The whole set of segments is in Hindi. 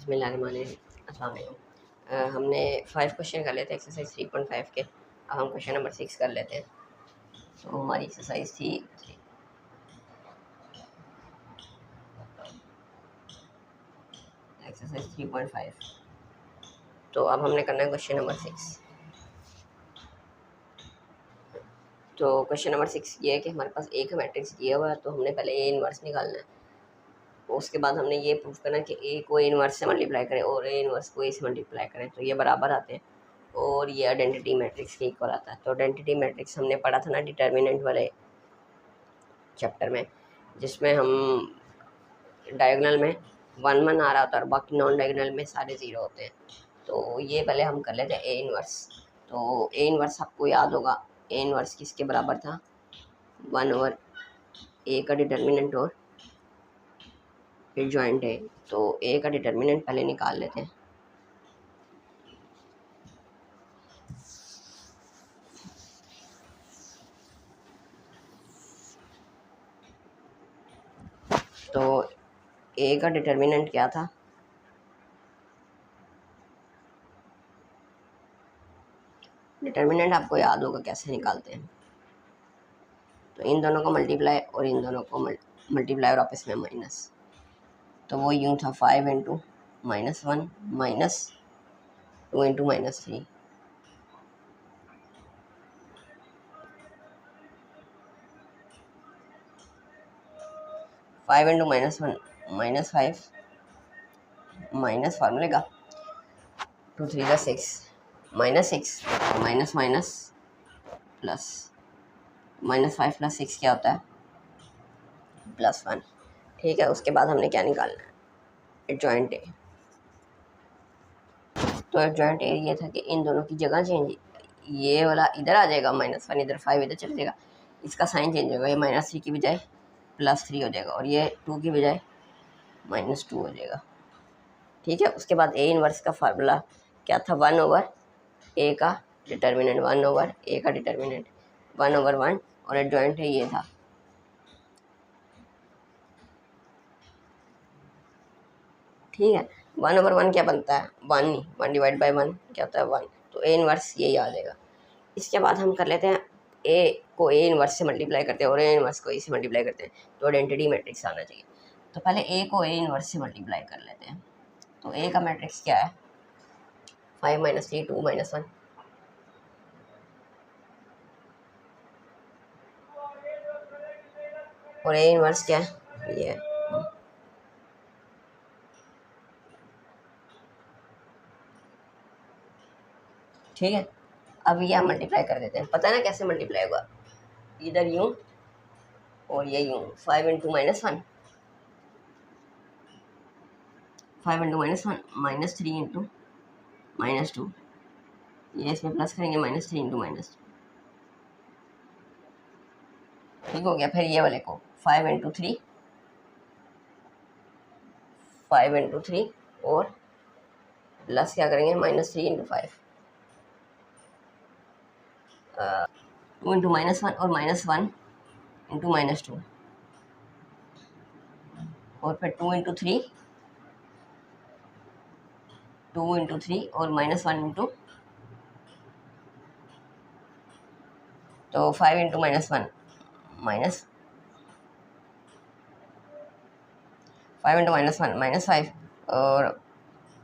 बिस्मिल्लाहिर्रहमानिर्रहीम। अस्सलाम वालेकुम। हमने 5 क्वेश्चन कर लेते हैं एक्सरसाइज 3.5 के। अब हम क्वेश्चन नंबर 6 कर लेते हैं। तो हमारी एक्सरसाइज थी एक्सरसाइज 3.5। तो अब हमने करना है क्वेश्चन नंबर 6। तो क्वेश्चन नंबर 6 ये है कि हमारे पास एक मैट्रिक्स दिया हुआ है, तो हमने पहले ए इनवर्स निकालना है। उसके बाद हमने ये प्रूफ करना है कि ए को ए इनवर्स से मल्टीप्लाई करें और ए इनवर्स को ए से मल्टीप्लाई करें तो ये बराबर आते हैं और ये आइडेंटिटी मैट्रिक्स के इक्वल आता है। तो आइडेंटिटी मैट्रिक्स हमने पढ़ा था ना डिटर्मिनेंट वाले चैप्टर में, जिसमें हम डायगोनल में 1 1 आ रहा होता है और बाकी नॉन डायगोनल में सारे ज़ीरो होते हैं। तो ये पहले हम कर लेते हैं ए इनवर्स। तो ए इनवर्स आपको याद होगा, ए इनवर्स किसके बराबर था, 1 ए का डिटर्मिनेंट और फिर जॉइंट है। तो ए का डिटर्मिनेंट पहले निकाल लेते हैं। तो ए का डिटर्मिनेंट क्या था, डिटर्मिनेंट आपको याद होगा कैसे निकालते हैं। तो इन दोनों को मल्टीप्लाई और इन दोनों को मल्टीप्लाई और आपस में माइनस। तो वो यूँ था 5 into -1 minus 2 into -3। Five into -1 -5 minus फार्मूले का 2 3 6 -6 माइनस माइनस प्लस -5 + 6 क्या होता है +1। ठीक है, उसके बाद हमने क्या निकालना है, एडजॉइंट ए। तो एडजॉइंट ए ये था कि इन दोनों की जगह चेंज, ये वाला इधर आ जाएगा -1, इधर 5 इधर चल जाएगा, इसका साइन चेंज होगा, ये -3 की बजाय +3 हो जाएगा और ये 2 की बजाय -2 हो जाएगा। ठीक है, उसके बाद ए इनवर्स का फार्मूला क्या था, 1/ए का डिटर्मिनेंट 1/ए का डिटर्मिनेंट 1/1 और एडजॉइंट है ये था। ठीक है, 1/1 क्या बनता है, 1 नहीं, 1 डिवाइड बाई 1 क्या होता है 1। तो ए इनवर्स यही आ जाएगा। इसके बाद हम कर लेते हैं ए को ए इनवर्स से मल्टीप्लाई करते हैं और ए इनवर्स को ए से मल्टीप्लाई करते हैं, तो आइडेंटिटी मैट्रिक्स आना चाहिए। तो पहले ए को ए इनवर्स से मल्टीप्लाई कर लेते हैं। तो ए का मैट्रिक्स क्या है, 5 - 3 2 -1। और ए इनवर्स क्या है, ये है। ठीक है, अब ये हम मल्टीप्लाई कर देते हैं, पता है ना कैसे मल्टीप्लाई होगा, इधर यूँ और ये यूँ, 5 इंटू -1 5 इंटू -1 -3 इंटू -2, ये इसमें प्लस करेंगे -3 इंटू -2। ठीक हो गया। फिर ये वाले को 5 इंटू 3 5 इंटू 3 और प्लस क्या करेंगे -3 इंटू 5 2 इंटू -1 और -1 इंटू -2 और फिर 2 इंटू 3 2 इंटू 3 और -1 इंटू, तो 5 इंटू -1 माइनस 5 इंटू -1 -5 और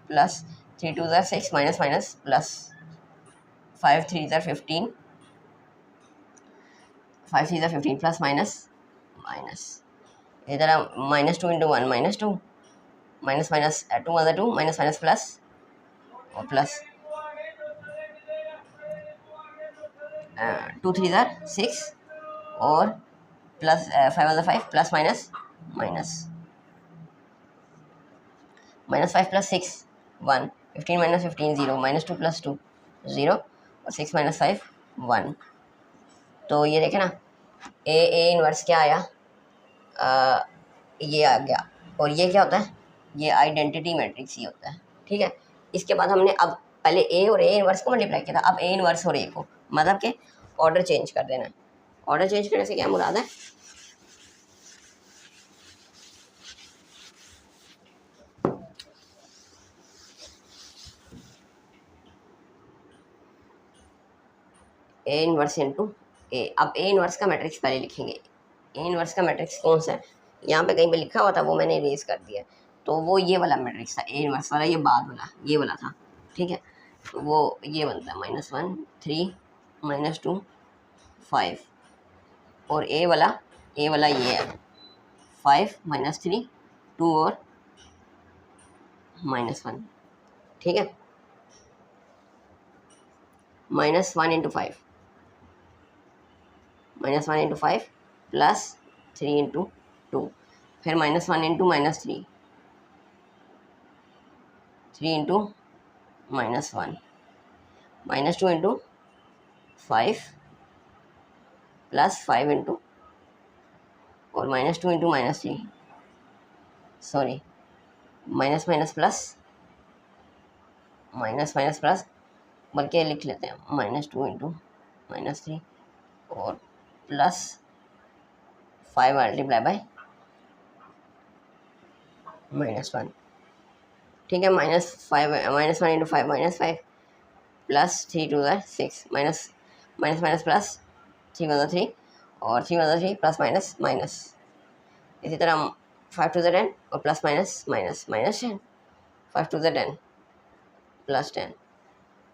plus 3 2 6 minus minus plus 5 3 15 5 3 15 plus minus minus, इधर -2 into 1 -2 minus minus 2 2 minus minus plus और प्लस 2 3 6 और प्लस 5 5 प्लस माइनस माइनस -5 + 6 1 15 - 15 0 -2 + 2 0 और 6 - 5 1। तो ये देखे ना, ए इनवर्स क्या आया, ये आ गया। और ये क्या होता है, ये आइडेंटिटी मैट्रिक्स ही होता है। ठीक है, इसके बाद हमने अब पहले ए और ए इनवर्स को मल्टीप्लाई किया था, अब ए इनवर्स और ए को, मतलब के ऑर्डर चेंज कर देना है। ऑर्डर चेंज करने से क्या मुराद है, ए इनवर्स इंटू ए। अब ए इनवर्स का मैट्रिक्स पहले लिखेंगे। ए इनवर्स का मैट्रिक्स कौन सा है, यहाँ पे कहीं पे लिखा हुआ था, वो मैंने इरेज कर दिया। तो वो ये वाला मैट्रिक्स था ए इनवर्स वाला, ये बाद वाला ये वाला था, ठीक है। तो वो ये बनता है -1 3 -2 5, और ए वाला ये है 5 -3 2 और -1, ठीक है। -1 इंटू 5 प्लस 3 इंटू 2, फिर -1 into -3 3 into -1 -2 into 5 plus 5 into और -2 into -3, sorry minus minus plus बल्कि लिख लेते हैं -2 इंटू -3 और प्लस 5 मल्टीप्लाई बाय -1, ठीक है। -1 into 5 -5 plus 3 two 6 minus minus plus 3 × 3 और 3 × 3 प्लस माइनस माइनस, इसी तरह 5 टू 10 और plus minus minus -10 5 two 10 plus 10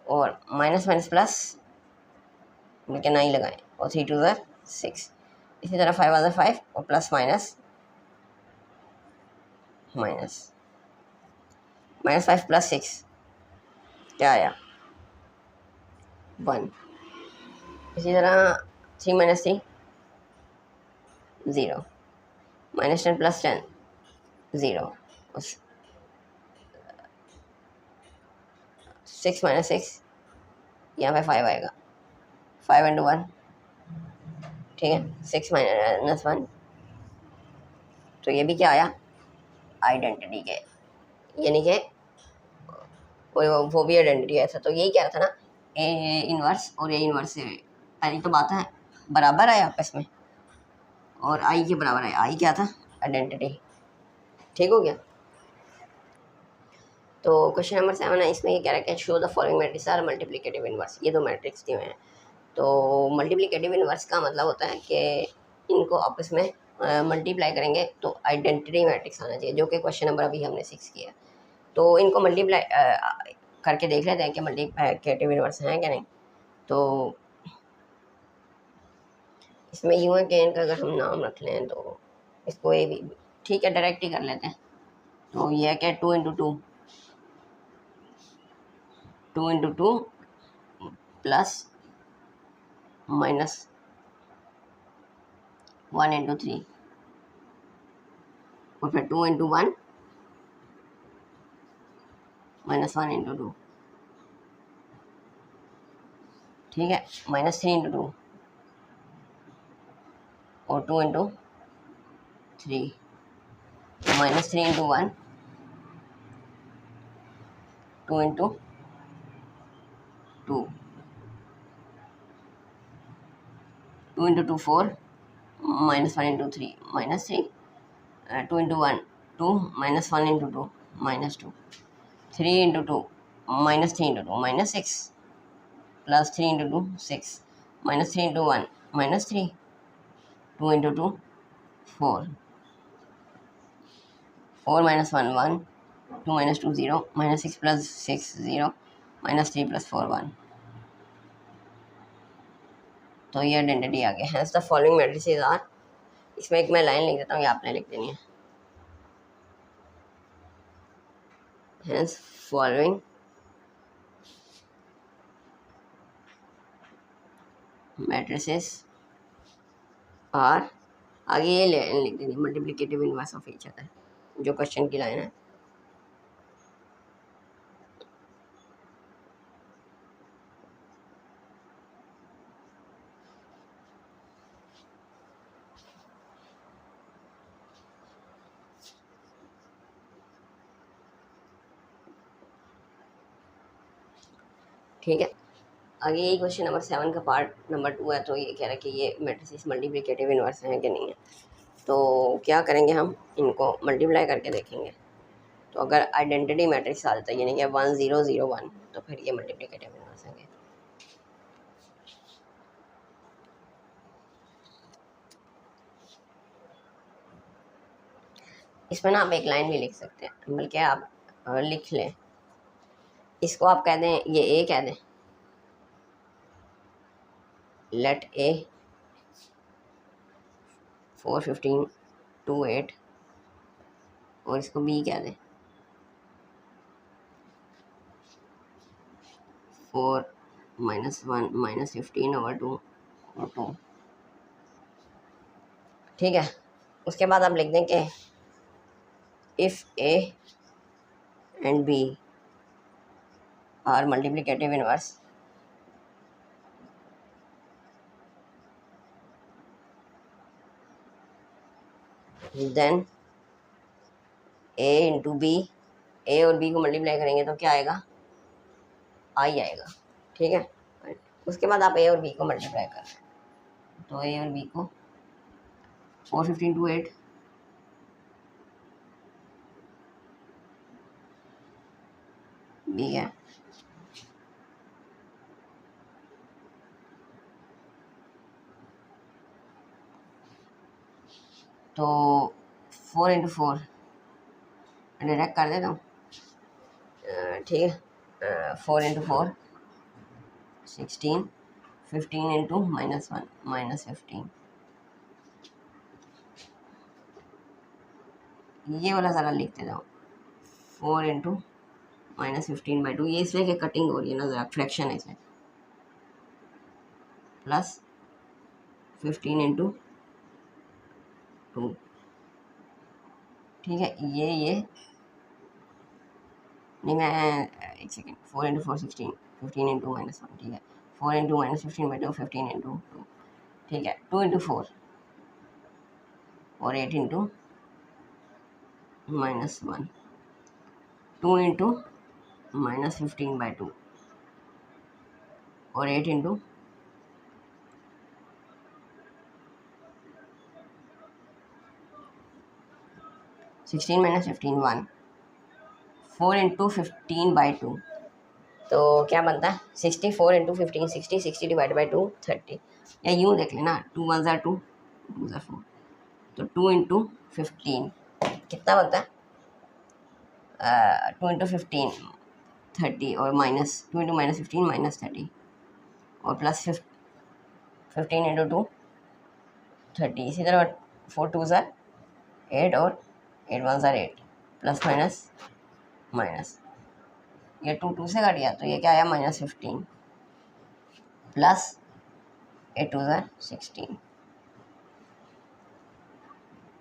और माइनस प्लस लेकिन नहीं लगाए और 3 टू 6, इसी तरह 5 5 और प्लस माइनस -5 प्लस 6 क्या आया 1, इसी तरह 3 - 3 0 -10 प्लस 10 0, 6 - 6 यहाँ पे 5 आएगा 5 इंटू 1, ठीक है 6 - 1, तो ये भी क्या आया आइडेंटिटी के, यानी कि वो भी आइडेंटिटी ऐसा। तो यही कह रहा था ना, ए इनवर्स और ए इनवर्स से पहली तो बात है बराबर है आपस में, और आई के बराबर है, आई क्या था आइडेंटिटी, ठीक हो गया। तो क्वेश्चन नंबर 7 है, इसमें ये कह रहा है कि show the following matrix are multiplicative inverse. ये दो मैट्रिक्स दिए हुए हैं। तो मल्टीप्लिकेटिव इनवर्स का मतलब होता है कि इनको आपस में मल्टीप्लाई करेंगे तो आइडेंटिटी मैट्रिक्स आना चाहिए, जो कि क्वेश्चन नंबर अभी हमने 6 किया। तो इनको मल्टीप्लाई करके देख लेते हैं कि मल्टीप्लिकेटिव इनवर्स हैं क्या नहीं। तो इसमें यूँ है कि इनका अगर हम नाम रख लें तो इसको ए भी, ठीक है डायरेक्ट ही कर लेते हैं। तो ये है कि 2 × 2 × 2 प्लस -1 × 3 और फिर 2 × 1 -1 × 2, ठीक है -3 × 2 और 2 × 3 -3 × 1 2 × 2 2 × 2 4 -1 × 3 -3 2 × 1 2 -1 × 2 -2 3 × 2 -3 × 2 -6 प्लस 3 × 2 6 -3 × 1 -3 2 × 2 4 4 - 1 1 2 - 2 0 -6 प्लस 6 0 -3 प्लस 4 1। तो ये आइडेंटिटी आ गया। Hence the following matrices are, इसमें एक मैं लाइन लिख देता हूँ, ये आपने लिख देनी है। हैंस फॉलोइंग मैट्रिसेस आर, आगे ये लाइन लिख देनी multiplicative inverse of each other, जो क्वेश्चन की लाइन है। ठीक है, आगे यही क्वेश्चन नंबर 7 का पार्ट नंबर 2 है। तो ये कह रहा है कि ये मैट्रिसेस मल्टीप्लिकेटिव इनवर्स हैं कि नहीं है। तो क्या करेंगे, हम इनको मल्टीप्लाई करके देखेंगे। तो अगर आइडेंटिटी मैट्रिक्स आ जाता है, यानी कि 1 0 0 1, तो फिर ये मल्टीप्लिकेटिव इनवर्स होंगे। इसमें ना आप एक लाइन भी लिख सकते हैं, बल्कि आप लिख लें, इसको आप कह दें, ये ए कह दें, लेट ए 4 15 2 8, और इसको बी कह दें 4 -1 -15/2 ठीक है। उसके बाद आप लिख दें कि if A and B are multiplicative inverse, then A into B, A और बी को मल्टीप्लाई करेंगे तो क्या आएगा, आई आएगा, ठीक है। उसके बाद आप ए और बी को मल्टीप्लाई कर रहे हैं, तो ए और बी को 4 15 2 8 बी है, तो 4 × 4 डायरेक्ट कर देता हूँ, ठीक है। 4 × 4 16, 15 × -1 -15, ये वाला ज़रा लिखते जाओ, 4 × -15/2, ये इसलिए कि कटिंग हो रही है ना, ज़रा फ्रैक्शन है इसमें, प्लस 15 × 2, ठीक है। ये नहीं, मैं एक सेकेंड, 4 × 4 16, 15 × -1, ठीक है। 4 × -15/2 15 × 2, ठीक है। 2 × 4 और 8 × -1, 2 × -15/2 और 8 × 16 - 15 1, 4 × 15/2, तो क्या बनता है 64 × 15 60, 60 / 2 30, या यूँ देख लेना, 2 1 = 2, 2 = 4, तो 2 × 15 कितना बनता है, 2 × 15 30, और माइनस 2 × -15 -30, और प्लस 15 × 2 30, इसी तरह 4 2 = 8 और 8 1 = 8, प्लस माइनस ये 2 2 से कट गया, तो ये क्या आया -15, प्लस 8 2 = 16,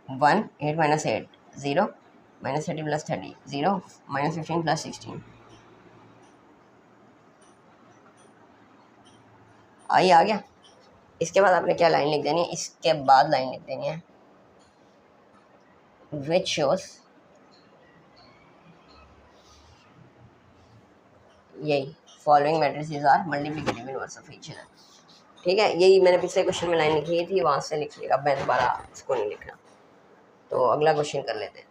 1 8 - 8 0, -30 + 30 0, -15 + 16, आ गया। इसके बाद आपने क्या लाइन लिख देनी है, इसके बाद लाइन लिख देनी है विच शोज, यही following matrices are multiplicative inverse of each other, ठीक है। यही मैंने पिछले क्वेश्चन में लाइन लिखी थी, वहाँ से लिख लिएगा, मैं दोबारा इसको नहीं लिखना। तो अगला क्वेश्चन कर लेते हैं।